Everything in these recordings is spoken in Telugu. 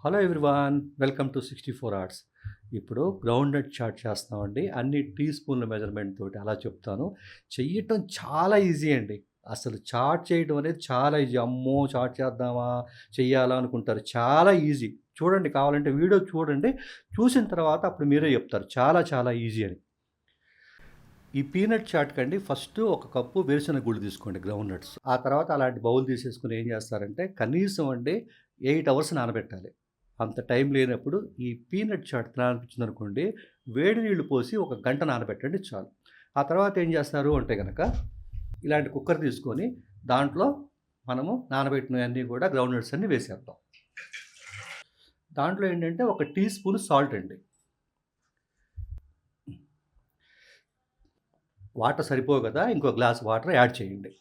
Hello everyone, welcome to 64 arts. ఇప్పుడు గ్రౌండ్ నట్ చాట్ చేస్తామండి. అన్ని టీ స్పూన్ల మెజర్మెంట్ తోటి అలా చెప్తాను. చెయ్యటం చాలా ఈజీ అండి. అసలు చాట్ చేయడం అనేది చాలా ఈజీ. అమ్మో! చాట్ చేద్దామా, చెయ్యాలా అనుకుంటారు. చాలా ఈజీ. చూడండి, కావాలంటే వీడియో చూడండి. చూసిన తర్వాత అప్పుడు మీరే చెప్తారు చాలా చాలా ఈజీ అని. ఈ పీనట్ చాట్‌కండి ఫస్ట్ ఒక కప్పు వేరుశనగ గుళ్ళు తీసుకోండి, గ్రౌండ్ నట్స్. ఆ తర్వాత అలాంటి బౌల్ తీసేసుకొని ఏం చేస్తారంటే కనీసం అండి 8 అవర్స్ నానబెట్టాలి. అంత టైం లేనప్పుడు ఈ పీనట్ చాట్ తినాలనిపించిందనుకోండి, వేడి నీళ్లు పోసి ఒక గంట నానబెట్టండి చాలు. ఆ తర్వాత ఏం చేస్తారు అంటే గనక ఇలాంటి కుక్కర్ తీసుకొని దాంట్లో మనము నానబెట్టినవన్నీ కూడా గ్రౌండ్ నట్స్ అన్నీ వేసేద్దాం. దాంట్లో ఏంటంటే ఒక టీ స్పూన్ సాల్ట్ అండి. వాటర్ సరిపోవు కదా, ఇంకో గ్లాస్ వాటర్ యాడ్ చేయండి.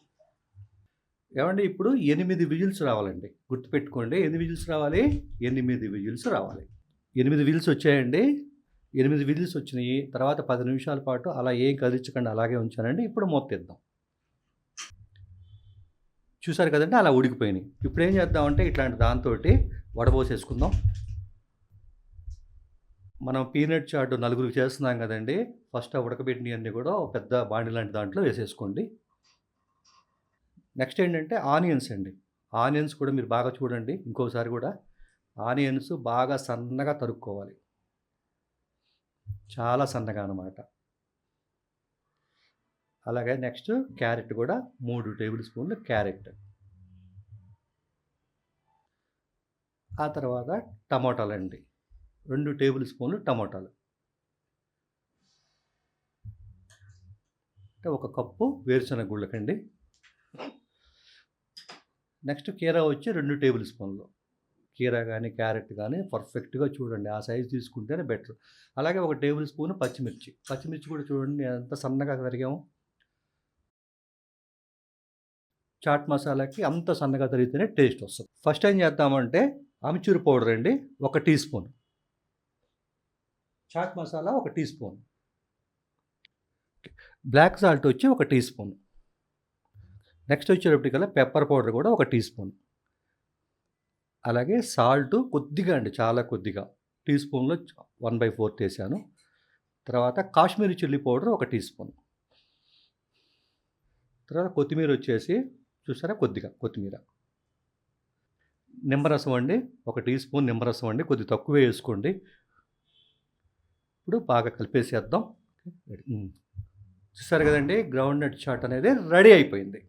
ఏమండి, ఇప్పుడు 8 విజిల్స్ రావాలండి. గుర్తుపెట్టుకోండి, ఎన్ని విజిల్స్ రావాలి? 8 విజిల్స్ రావాలి. 8 విజిల్స్ వచ్చాయండి. 8 విజిల్స్ వచ్చినాయి. తర్వాత 10 నిమిషాల పాటు అలా ఏం కదిలించకుండా అలాగే ఉంచానండి. ఇప్పుడు మూత తీద్దాం. చూసారు కదండి, అలా ఉడికిపోయినాయి. ఇప్పుడు ఏం చేద్దామంటే ఇట్లాంటి దాంతోటి వడబోసేసుకుందాం. మనం పీనట్ చాట్ నలుగురికి చేస్తున్నాం కదండి. ఫస్ట్ ఆ ఉడకబెట్టినవన్నీ కూడా ఒక పెద్ద బాండి లాంటి దాంట్లో వేసేసుకోండి. నెక్స్ట్ ఏంటంటే ఆనియన్స్ అండి. ఆనియన్స్ కూడా మీరు బాగా చూడండి. ఇంకోసారి కూడా ఆనియన్స్ బాగా సన్నగా తరుక్కోవాలి, చాలా సన్నగా అన్నమాట. అలాగే నెక్స్ట్ క్యారెట్ కూడా 3 టేబుల్ స్పూన్లు క్యారెట్. ఆ తర్వాత టమోటాలండి, 2 టేబుల్ స్పూన్లు టమోటాలు. అంటే ఒక కప్పు వేరుశనగ గుళ్ళకండి. నెక్స్ట్ కీరా వచ్చి 2 టేబుల్ స్పూన్లు. కీరా కానీ క్యారెట్ కానీ పర్ఫెక్ట్గా చూడండి, ఆ సైజు తీసుకుంటేనే బెటర్. అలాగే ఒక టేబుల్ స్పూన్ పచ్చిమిర్చి. పచ్చిమిర్చి కూడా చూడండి ఎంత సన్నగా తరిగాము. చాట్ మసాలాకి అంత సన్నగా తరిగితేనే టేస్ట్ వస్తుంది. ఫస్ట్ ఏం చేద్దామంటే ఆమ్చూర్ పౌడర్ అండి 1 teaspoon, chaat masala 1 teaspoon, black salt వచ్చి 1 టీ స్పూన్. నెక్స్ట్ వచ్చేటప్పటికల్లా పెప్పర్ పౌడర్ కూడా 1 టీ స్పూన్. అలాగే సాల్ట్ కొద్దిగా అండి, చాలా కొద్దిగా, టీ స్పూన్లో 1/4 వేసాను. తర్వాత Kashmiri chilli powder 1 teaspoon. తర్వాత కొత్తిమీర వచ్చేసి చూసారా, కొద్దిగా కొత్తిమీర. నిమ్మరసం అండి 1 టీ స్పూన్ నిమ్మరసం అండి, కొద్దిగా తక్కువే వేసుకోండి. ఇప్పుడు బాగా కలిపేసేద్దాం. చూసారు కదండి, గ్రౌండ్ నట్ చాట్ అనేది రెడీ అయిపోయింది.